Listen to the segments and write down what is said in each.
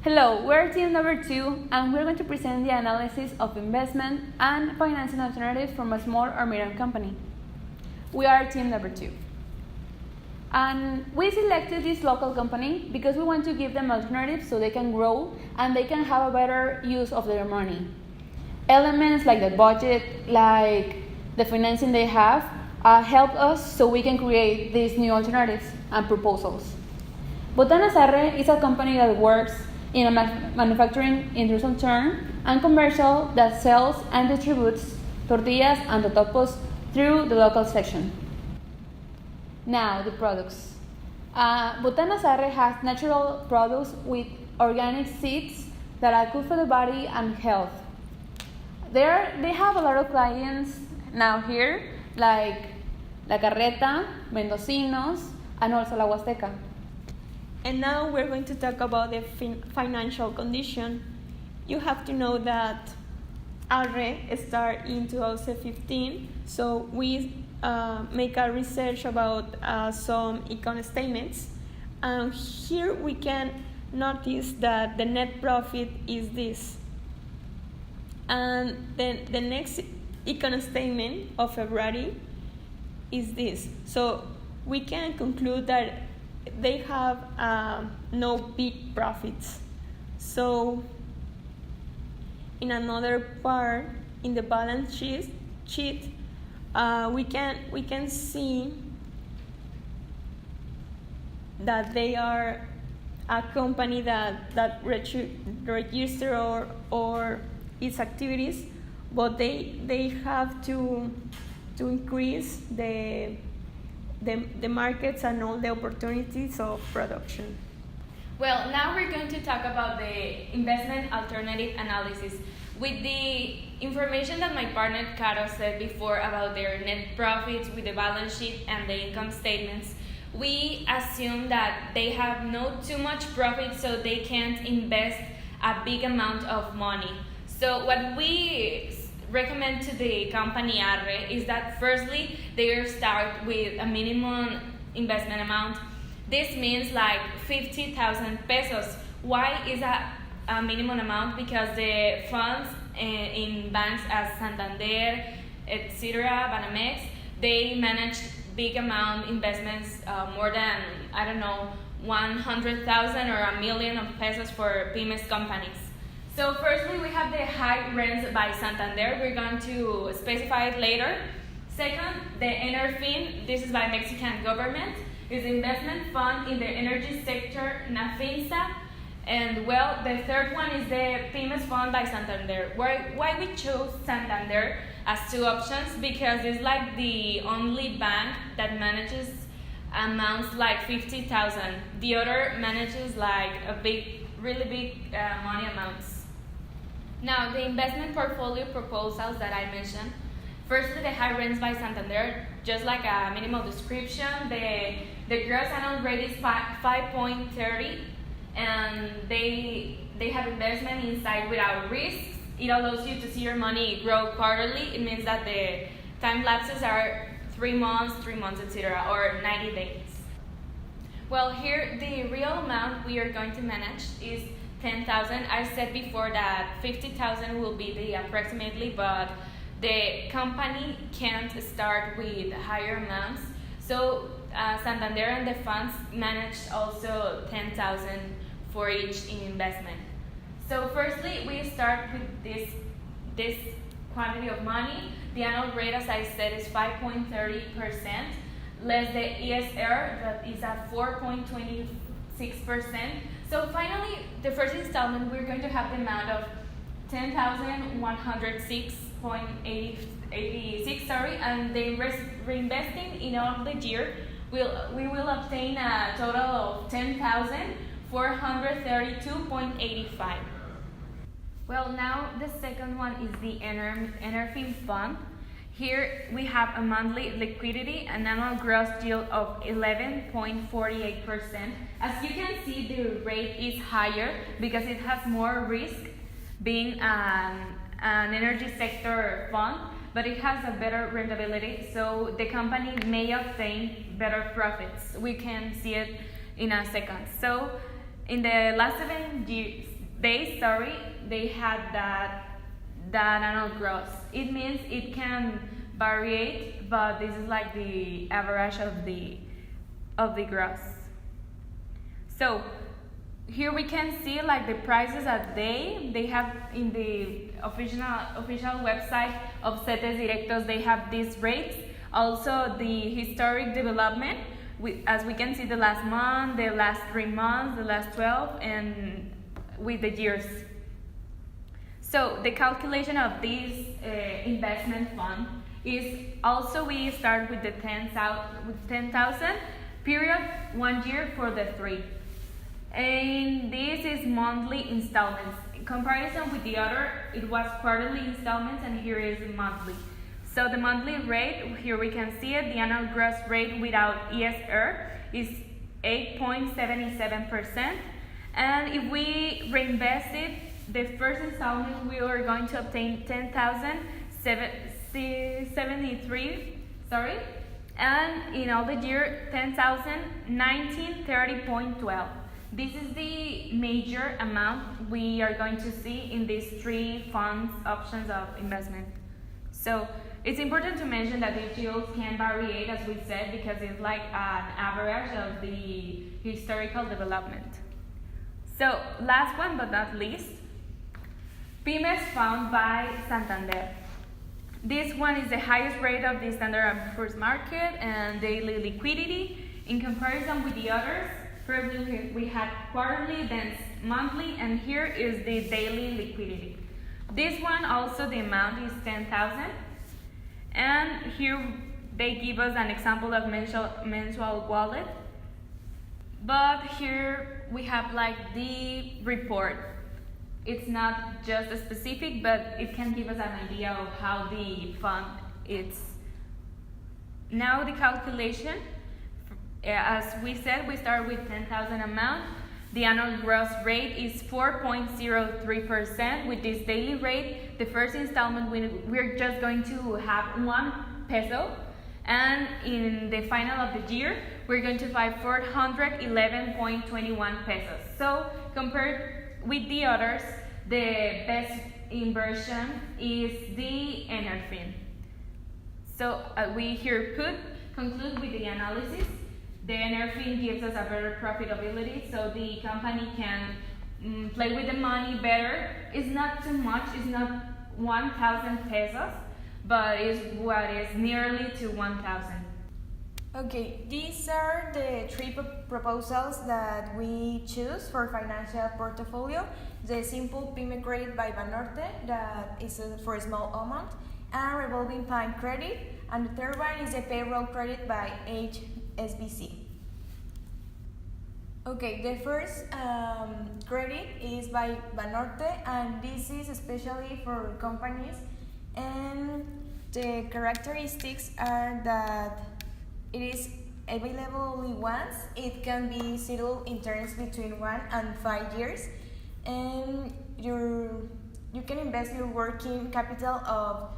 Hello, we're team number 2 and we're going to present the analysis of investment and financing alternatives from a small or medium company. We are team number 2. And we selected this local company because we want to give them alternatives so they can grow and they can have a better use of their money. Elements like the budget, like the financing they have, help us so we can create these new alternatives and proposals. Betanzos is a company that works in a manufacturing industrial term and commercial that sells and distributes tortillas and totopos through the local section. Now, the products. Betanzos has natural products with organic seeds that are good for the body and health. They have a lot of clients now here, like La Carreta, Mendocinos, and also La Huasteca. And now we're going to talk about the financial condition. You have to know that ARRE started in 2015, so we make a research about some econ statements. And here we can notice that the net profit is this. And then the next econ statement of February is this. So we can conclude that they have no big profits. So in another part in the balance sheet, we can see that they are a company that register or its activities, but they have to increase the markets and all the opportunities of production. Well, now we're going to talk about the investment alternative analysis. With the information that my partner Caro said before about their net profits with the balance sheet and the income statements, we assume that they have no too much profit, so they can't invest a big amount of money. So what we recommend to the company ARRE is that firstly they start with a minimum investment amount. This means like 50,000 pesos. Why is that a minimum amount? Because the funds in banks as Santander, etc., Banamex, they manage big amount investments, more than 100,000 or a million of pesos for pymes companies. So firstly, we have the high rents by Santander. We're going to specify it later. Second, the ENERFIN, this is by Mexican government, is investment fund in the energy sector, NAFINSA. And well, the third one is the pymes fund by Santander. Why we chose Santander as two options? Because it's like the only bank that manages amounts like 50,000. The other manages like really big money amounts. Now, the investment portfolio proposals that I mentioned. Firstly, the high rents by Santander, just like a minimal description. The gross annual rate is 5.30, and they have investment inside without risks. It allows you to see your money grow quarterly. It means that the time lapses are 3 months, etc., or 90 days. Well, here the real amount we are going to manage is 10,000. I said before that 50,000 will be the approximately, but the company can't start with higher amounts. So Santander and the funds managed also 10,000 for each investment. So firstly, we start with this quantity of money. The annual rate, as I said, is 5.30%, less the ESR, that is at 4.26%. So finally, the first installment, we're going to have the amount of 10,106.86, and the reinvesting in all the year, we will obtain a total of 10,432.85. Well, now the second one is the ENERFIN fund. Here we have a monthly liquidity, an annual gross yield of 11.48%. As you can see, the rate is higher because it has more risk, being an energy sector fund, but it has a better rentability, so the company may obtain better profits. We can see it in a second. So in the last they had that annual gross. It means it can vary, but this is like the average of the gross. So here we can see like the prices that they have in the official website of CETES Directos. They have these rates. Also the historic development, as we can see the last month, the last 3 months, the last 12, and with the years. So the calculation of this investment fund is also, we start with the 10,000 period 1 year for the 3. And this is monthly installments. In comparison with the other, it was quarterly installments, and here is monthly. So the monthly rate, here we can see it, the annual gross rate without ESR is 8.77%. And if we reinvest it, the first installment, we are going to obtain 10,073, and in all the year, 10,019.30.12. This is the major amount we are going to see in these 3 funds options of investment. So it's important to mention that the yields can vary, as we said, because it's like an average of the historical development. So last one but not least, Pymes found by Santander. This one is the highest rate of the Standard & Poor's market and daily liquidity. In comparison with the others, first we had quarterly, then monthly, and here is the daily liquidity. This one also, the amount is 10,000, and here they give us an example of mensual wallet. But here we have like the report. It's not just a specific, but it can give us an idea of how the fund is. Now the calculation, as we said, we start with 10,000 amount. The annual gross rate is 4.03%. With this daily rate, the first installment, we're just going to have 1 peso. And in the final of the year, we're going to find 411.21 pesos. So compared with the others, the best inversion is the ENERFIN. So we here conclude with the analysis. The ENERFIN gives us a better profitability, so the company can play with the money better. It's not too much, it's not 1,000 pesos, but it's what is nearly to 1,000. Okay, these are the 3 proposals that we choose for financial portfolio. The simple PYME credit by Banorte, that is for a small amount, and revolving fund credit, and the third one is the payroll credit by HSBC. Okay, the first credit is by Banorte, and this is especially for companies, and the characteristics are that it is available only once. It can be settled in terms between 1 and 5 years, and you can invest your working capital of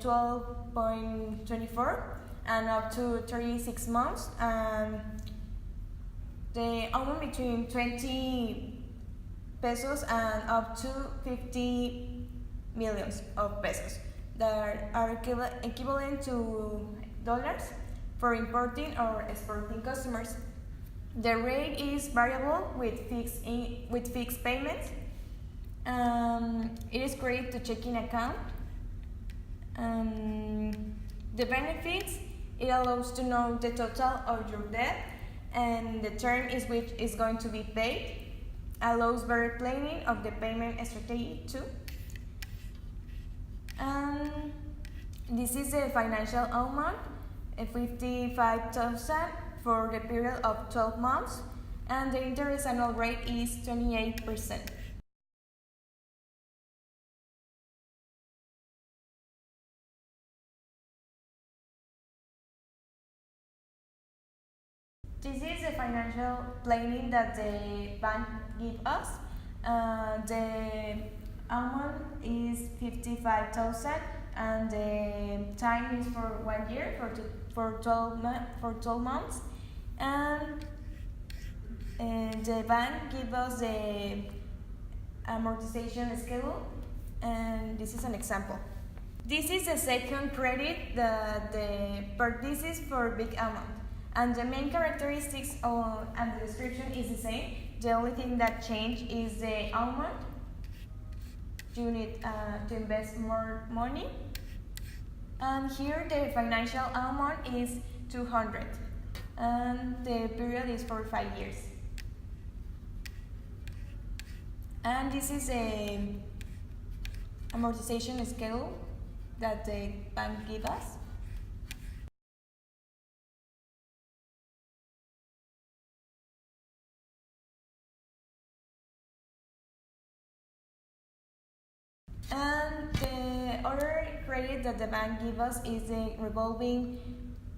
12.24 and up to 36 months, and the amount between 20 pesos and up to 50 millions of pesos that are equivalent to dollars for importing or exporting customers. The rate is variable with fixed payments. It is credit to checking account. The benefits, it allows to know the total of your debt and the term is which is going to be paid. Allows better planning of the payment strategy too. And this is the financial amount, 55,000 for the period of 12 months, and the interest annual rate is 28%. This is the financial planning that the bank gives us. The amount is 55,000 and the time is for 1 year, for 12 months. And the bank gives us amortization schedule, and this is an example. This is the second credit that the purchases for big amount, and the main characteristics and the description is the same. The only thing that changed is the amount. You need to invest more money, and here the financial amount is 200, and the period is for 5 years. And this is a amortization schedule that the bank gives us. And the other credit that the bank gives us is the revolving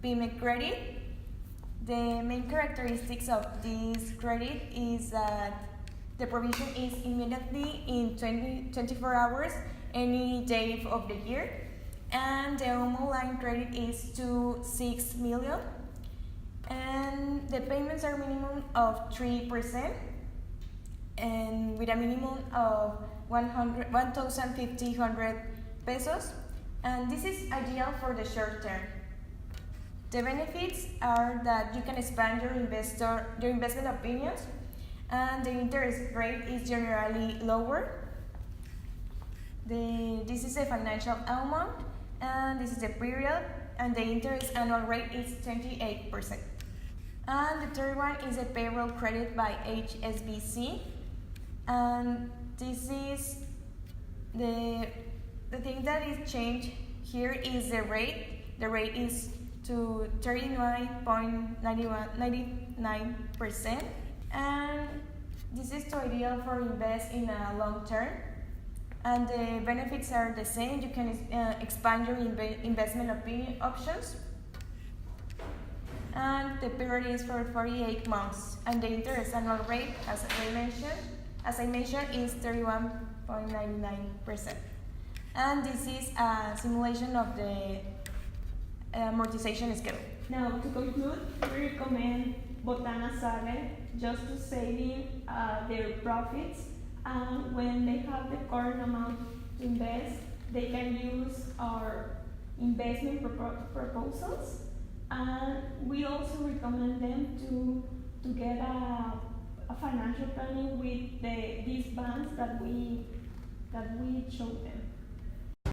payment credit. The main characteristics of this credit is that the provision is immediately in 24 hours, any day of the year, and the line credit is to 6 million, and the payments are minimum of 3%, and with a minimum of 1,500 pesos, and this is ideal for the short term. The benefits are that you can expand your investment opinions, and the interest rate is generally lower. This is the financial amount, and this is the period, and the interest annual rate is 28%. And the third one is a payroll credit by HSBC, and this is the thing that is changed here is the rate. The rate is to 39.99%, and this is too ideal for invest in a long term. And the benefits are the same. You can expand your investment options, and the period is for 48 months, and the interest annual rate, as I mentioned, is 31.99%. And this is a simulation of the amortization schedule. Now, to conclude, we recommend Salas just to saving their profits, and when they have the current amount to invest, they can use our investment proposals, and we also recommend them to get a financial planning with these banks that we showed them.